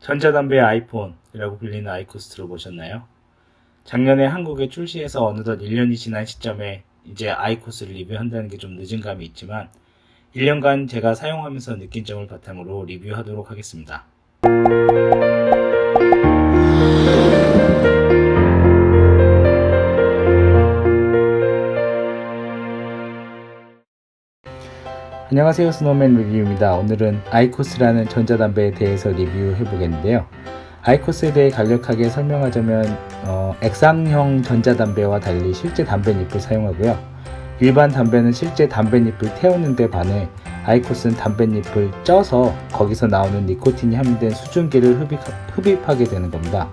전자담배의 아이폰이라고 불리는 아이코스를 보셨나요? 작년에 한국에 출시해서 어느덧 1년이 지난 시점에 이제 아이코스를 리뷰한다는 게 좀 늦은 감이 있지만 1년간 제가 사용하면서 느낀 점을 바탕으로 리뷰하도록 하겠습니다. 안녕하세요, 스노우맨 리뷰입니다. 오늘은 아이코스라는 전자담배에 대해서 리뷰해 보겠는데요. 아이코스에 대해 간략하게 설명하자면 액상형 전자담배와 달리 실제 담배잎을 사용하고요. 일반 담배는 실제 담배잎을 태우는 데 반해 아이코스는 담배잎을 쪄서 거기서 나오는 니코틴이 함유된 수증기를 흡입하게 되는 겁니다.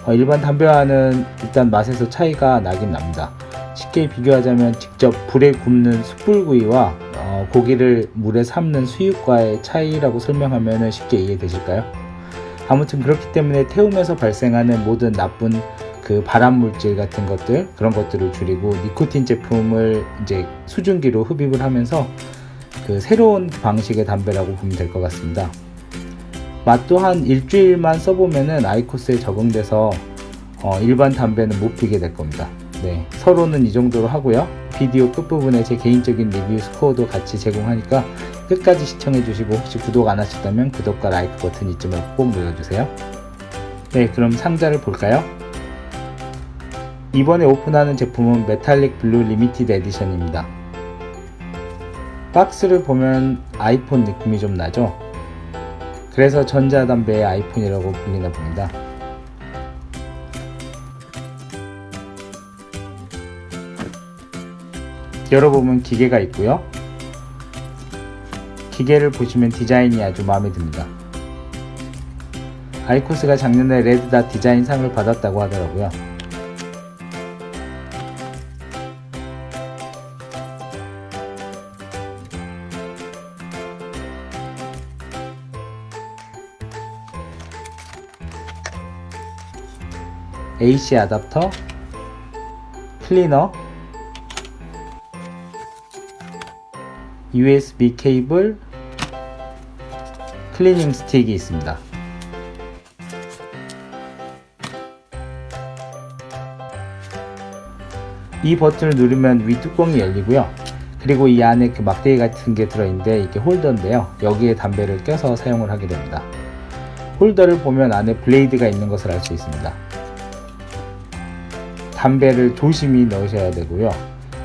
일반 담배와는 일단 맛에서 차이가 나긴 납니다. 쉽게 비교하자면 직접 불에 굽는 숯불구이와 고기를 물에 삶는 수육과의 차이라고 설명하면 쉽게 이해되실까요? 아무튼 그렇기 때문에 태우면서 발생하는 모든 나쁜 그 발암물질 같은 것들, 그런 것들을 줄이고 니코틴 제품을 이제 수증기로 흡입을 하면서 그 새로운 방식의 담배라고 보면 될 것 같습니다. 맛 또한 일주일만 써보면은 아이코스에 적응돼서 일반 담배는 못 피게 될 겁니다. 네, 서로는 이 정도로 하고요. 비디오 끝부분에 제 개인적인 리뷰 스코어도 같이 제공하니까 끝까지 시청해주시고 혹시 구독 안 하셨다면 구독과 라이크 버튼 잊지 말고 꼭 눌러주세요. 네, 그럼 상자를 볼까요? 이번에 오픈하는 제품은 메탈릭 블루 리미티드 에디션입니다. 박스를 보면 아이폰 느낌이 좀 나죠? 그래서 전자담배의 아이폰이라고 불리나 봅니다. 열어보면 기계가 있고요. 기계를 보시면 디자인이 아주 마음에 듭니다. 아이코스가 작년에 레드닷 디자인 상을 받았다고 하더라고요. AC 아답터, 클리너, USB 케이블, 클리닝 스틱이 있습니다. 이 버튼을 누르면 위 뚜껑이 열리고요. 그리고 이 안에 그 막대기 같은 게 들어있는데 이게 홀더인데요. 여기에 담배를 껴서 사용을 하게 됩니다. 홀더를 보면 안에 블레이드가 있는 것을 알 수 있습니다. 담배를 조심히 넣으셔야 되고요.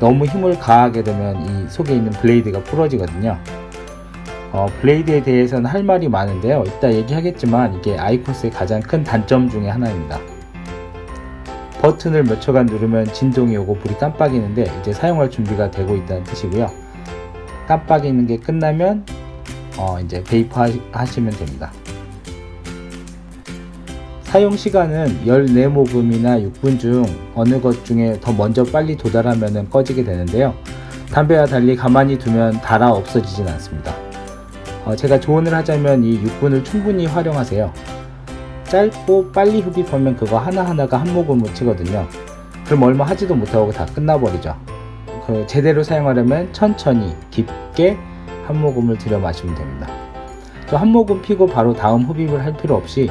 너무 힘을 가하게 되면 이 속에 있는 블레이드가 부러지거든요. 블레이드에 대해서는 할 말이 많은데요. 이따 얘기하겠지만 이게 아이코스의 가장 큰 단점 중에 하나입니다. 버튼을 몇 초간 누르면 진동이 오고 불이 깜빡이는데 이제 사용할 준비가 되고 있다는 뜻이고요. 깜빡이는 게 끝나면 이제 베이퍼 하시면 됩니다. 사용 시간은 14모금이나 6분 중 어느 것 중에 더 먼저 빨리 도달하면 꺼지게 되는데요. 담배와 달리 가만히 두면 닳아 없어지진 않습니다. 제가 조언을 하자면 이 6분을 충분히 활용하세요. 짧고 빨리 흡입하면 그거 하나하나가 한 모금을 치거든요. 그럼 얼마 하지도 못하고 다 끝나버리죠. 제대로 사용하려면 천천히 깊게 한 모금을 들여 마시면 됩니다. 또 한 모금 피고 바로 다음 흡입을 할 필요 없이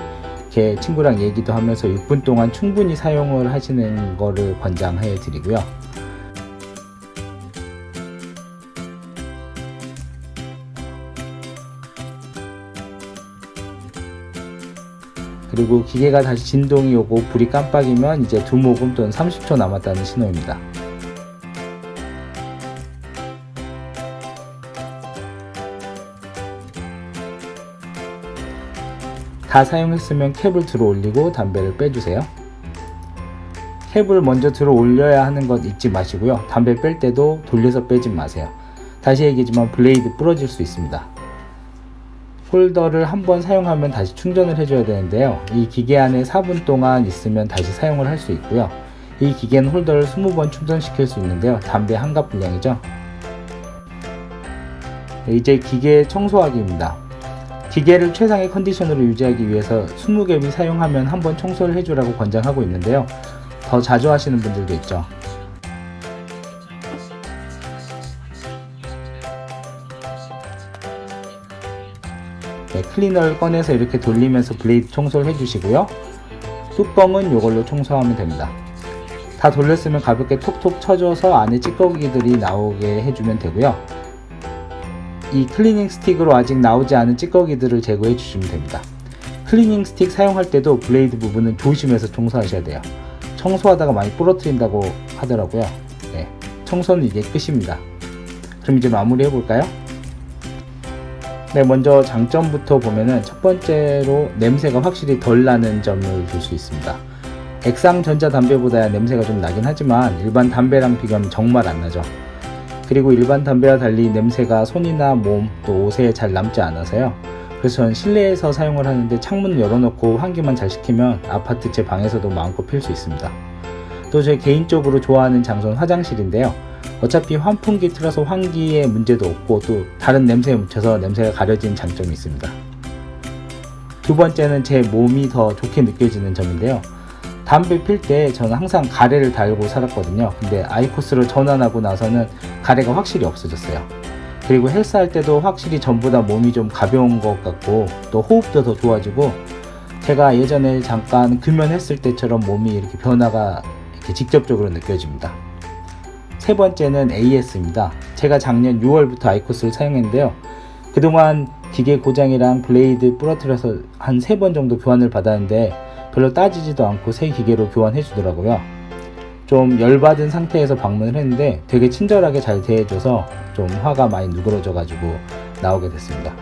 이렇게 친구랑 얘기도 하면서 6분 동안 충분히 사용을 하시는 거를 권장해 드리고요. 그리고 기계가 다시 진동이 오고 불이 깜빡이면 이제 2모금 또는 30초 남았다는 신호입니다. 다 사용했으면 캡을 들어 올리고 담배를 빼주세요. 캡을 먼저 들어 올려야 하는 것 잊지 마시고요. 담배 뺄 때도 돌려서 빼지 마세요. 다시 얘기지만 블레이드 부러질 수 있습니다. 홀더를 한번 사용하면 다시 충전을 해줘야 되는데요. 이 기계 안에 4분 동안 있으면 다시 사용을 할 수 있고요. 이 기계는 홀더를 20번 충전시킬 수 있는데요. 담배 한 갑 분량이죠. 이제 기계 청소하기입니다. 기계를 최상의 컨디션으로 유지하기 위해서 20겹이 사용하면 한번 청소를 해주라고 권장하고 있는데요. 더 자주 하시는 분들도 있죠. 클리너를 꺼내서 이렇게 돌리면서 블레이드 청소를 해주시고요. 뚜껑은 이걸로 청소하면 됩니다. 다 돌렸으면 가볍게 톡톡 쳐줘서 안에 찌꺼기들이 나오게 해주면 되고요. 이 클리닝 스틱으로 아직 나오지 않은 찌꺼기들을 제거해 주시면 됩니다. 클리닝 스틱 사용할 때도 블레이드 부분은 조심해서 청소하셔야 돼요. 청소하다가 많이 부러뜨린다고 하더라고요. 네, 청소는 이게 끝입니다. 그럼 이제 마무리 해볼까요? 네, 먼저 장점부터 보면은 첫 번째로 냄새가 확실히 덜 나는 점을 볼 수 있습니다. 액상 전자담배보다 냄새가 좀 나긴 하지만 일반 담배랑 비교하면 정말 안 나죠. 그리고 일반 담배와 달리 냄새가 손이나 몸 또 옷에 잘 남지 않아서요. 그래서 저는 실내에서 사용을 하는데 창문을 열어놓고 환기만 잘 시키면 아파트 제 방에서도 마음껏 필 수 있습니다. 또 제 개인적으로 좋아하는 장소는 화장실인데요. 어차피 환풍기 틀어서 환기에 문제도 없고 또 다른 냄새에 묻혀서 냄새가 가려지는 장점이 있습니다. 두 번째는 제 몸이 더 좋게 느껴지는 점인데요. 담배 필 때 저는 항상 가래를 달고 살았거든요. 근데 아이코스로 전환하고 나서는 가래가 확실히 없어졌어요. 그리고 헬스할 때도 확실히 전보다 몸이 좀 가벼운 것 같고 또 호흡도 더 좋아지고 제가 예전에 잠깐 금연했을 때처럼 몸이 이렇게 변화가 이렇게 직접적으로 느껴집니다. 세 번째는 AS입니다. 제가 작년 6월부터 아이코스를 사용했는데요. 그동안 기계 고장이랑 블레이드 부러뜨려서 한 3번 정도 교환을 받았는데 별로 따지지도 않고 새 기계로 교환해 주더라고요. 좀 열받은 상태에서 방문을 했는데 되게 친절하게 잘 대해줘서 좀 화가 많이 누그러져 가지고 나오게 됐습니다.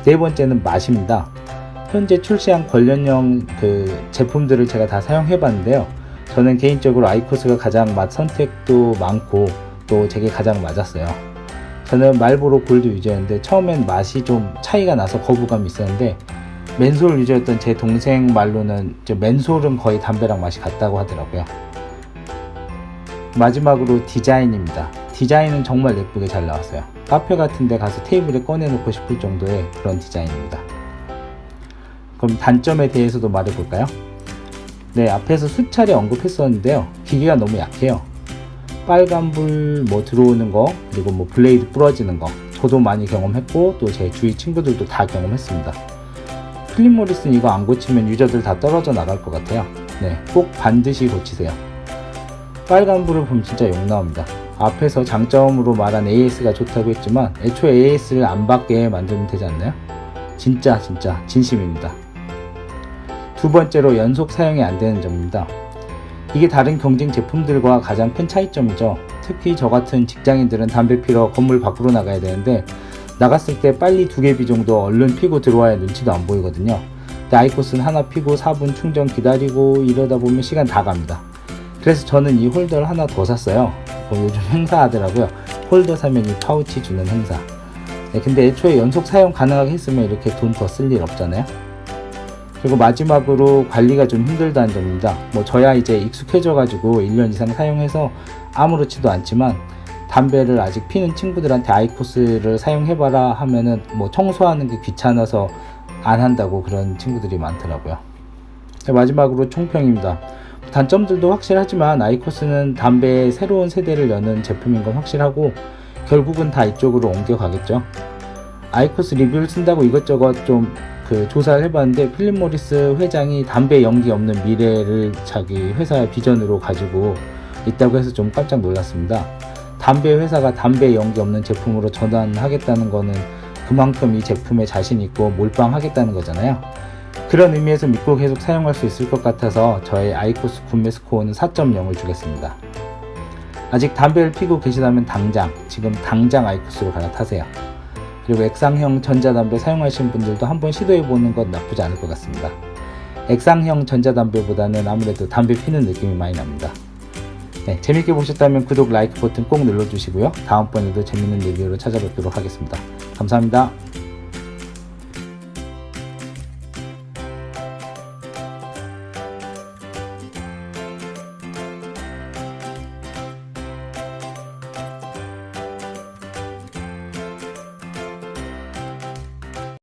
네 번째는 맛입니다. 현재 출시한 관련형 제품들을 제가 다 사용해 봤는데요. 저는 개인적으로 아이코스가 가장 맛 선택도 많고 또 제게 가장 맞았어요. 저는 말보로 골드 유저였는데 처음엔 맛이 좀 차이가 나서 거부감이 있었는데 맨솔 유저였던 제 동생 말로는 맨솔은 거의 담배랑 맛이 같다고 하더라고요. 마지막으로 디자인입니다. 디자인은 정말 예쁘게 잘 나왔어요. 카페 같은 데 가서 테이블에 꺼내놓고 싶을 정도의 그런 디자인입니다. 그럼 단점에 대해서도 말해볼까요? 네, 앞에서 수차례 언급했었는데요. 기계가 너무 약해요. 빨간불 들어오는 거, 그리고 블레이드 부러지는 거 저도 많이 경험했고 또 제 주위 친구들도 다 경험했습니다. 필립 모리스는 이거 안 고치면 유저들 다 떨어져 나갈 것 같아요. 네, 꼭 반드시 고치세요. 빨간불을 보면 진짜 욕 나옵니다. 앞에서 장점으로 말한 AS가 좋다고 했지만 애초에 AS를 안 받게 만들면 되지 않나요? 진짜 진심입니다. 두 번째로 연속 사용이 안 되는 점입니다. 이게 다른 경쟁 제품들과 가장 큰 차이점이죠. 특히 저 같은 직장인들은 담배 피러 건물 밖으로 나가야 되는데 나갔을 때 빨리 2개비 정도 얼른 피고 들어와야 눈치도 안 보이거든요. 근데 아이코스는 하나 피고 4분 충전 기다리고 이러다 보면 시간 다 갑니다. 그래서 저는 이 홀더를 하나 더 샀어요. 요즘 행사하더라고요. 홀더 사면 이 파우치 주는 행사. 네, 근데 애초에 연속 사용 가능하게 했으면 이렇게 돈 더 쓸 일 없잖아요. 그리고 마지막으로 관리가 좀 힘들다는 점입니다. 저야 이제 익숙해져 가지고 1년 이상 사용해서 아무렇지도 않지만 담배를 아직 피는 친구들한테 아이코스를 사용해봐라 하면은 청소하는 게 귀찮아서 안 한다고 그런 친구들이 많더라고요. 마지막으로 총평입니다. 단점들도 확실하지만 아이코스는 담배의 새로운 세대를 여는 제품인 건 확실하고 결국은 다 이쪽으로 옮겨가겠죠. 아이코스 리뷰를 쓴다고 이것저것 좀 조사를 해봤는데 필립 모리스 회장이 담배 연기 없는 미래를 자기 회사의 비전으로 가지고 있다고 해서 좀 깜짝 놀랐습니다. 담배 회사가 담배 연기 없는 제품으로 전환하겠다는 거는 그만큼 이 제품에 자신 있고 몰빵하겠다는 거잖아요. 그런 의미에서 믿고 계속 사용할 수 있을 것 같아서 저의 아이코스 구매 스코어는 4.0을 주겠습니다. 아직 담배를 피고 계시다면 지금 당장 아이코스로 갈아타세요. 그리고 액상형 전자담배 사용하시는 분들도 한번 시도해보는 건 나쁘지 않을 것 같습니다. 액상형 전자담배보다는 아무래도 담배 피는 느낌이 많이 납니다. 네, 재밌게 보셨다면 구독, 라이크 버튼 꼭 눌러주시고요. 다음번에도 재밌는 리뷰로 찾아뵙도록 하겠습니다. 감사합니다.